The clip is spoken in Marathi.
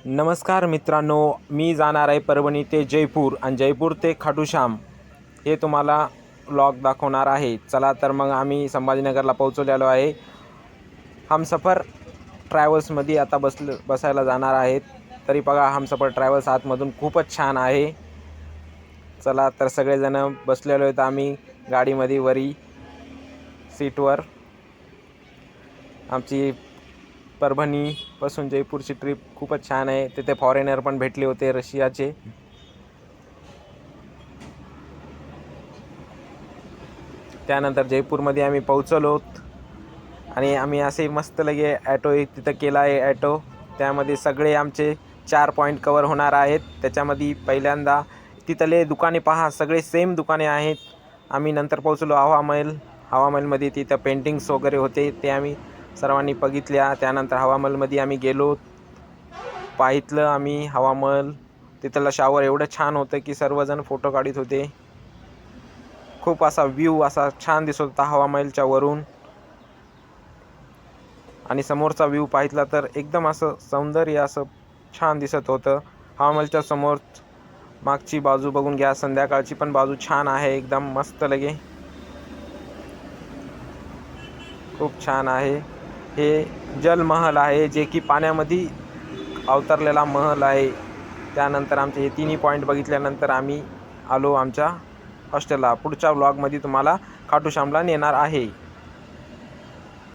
नमस्कार मित्रांनो, मी जाणार आहे परभणी ते जयपूर आणि जयपूर ते खाटू श्याम हे तुम्हाला व्लॉग दाखवणार आहे। चला तर मग आम्ही संभाजीनगरला पोहोचलेलो आहे। हमसफर ट्रॅव्हल्समध्ये आता बसायला जाणार आहेत। तरी बघा हमसफर ट्रॅव्हल्स आतमधून खूपच छान आहे। चला तर सगळेजण बसलेलो आहेत आम्ही गाडीमध्ये वरी सीटवर। आमची परभणीपासून जयपूरची ट्रिप खूपच छान आहे। तिथे फॉरेनर पण भेटले होते रशियाचे। त्यानंतर जयपूरमध्ये आम्ही पोहोचलो आणि आम्ही असे मस्त लगे ॲटो एक तिथं केला आहे ॲटो। त्यामध्ये सगळे आमचे 4 पॉईंट कवर होणार आहेत। त्याच्यामध्ये पहिल्यांदा तिथले दुकाने पहा, सगळे सेम दुकाने आहेत। आम्ही नंतर पोहोचलो हवामहलमध्ये। तिथं पेंटिंग्स वगैरे होते, ते आम्ही सर्वांनी बघितल्या। त्यानंतर हवामहलमध्ये आम्ही गेलो, पाहितलं आम्ही हवामहल। तिथला शॉवर एवढं छान होतं की सर्वजण फोटो काढत होते। खूप असा व्ह्यू असा छान दिसत होता हवामहलच्या वरून। आणि समोरचा व्ह्यू पाहितला तर एकदम असं सौंदर्य असं छान दिसत होतं। हवामहलच्या समोर मागची बाजू बघून घ्या, संध्याकाळची पण बाजू छान आहे, एकदम मस्त लगे, खूप छान आहे। हे जलमहल आहे, जे की पाण्यामध्ये अवतरलेला महल आहे। त्यानंतर आमचे हे तिन्ही पॉईंट बघितल्यानंतर आम्ही आलो आमच्या हॉस्टेलला। पुढच्या व्लॉगमध्ये तुम्हाला खाटू श्यामला नेणार आहे।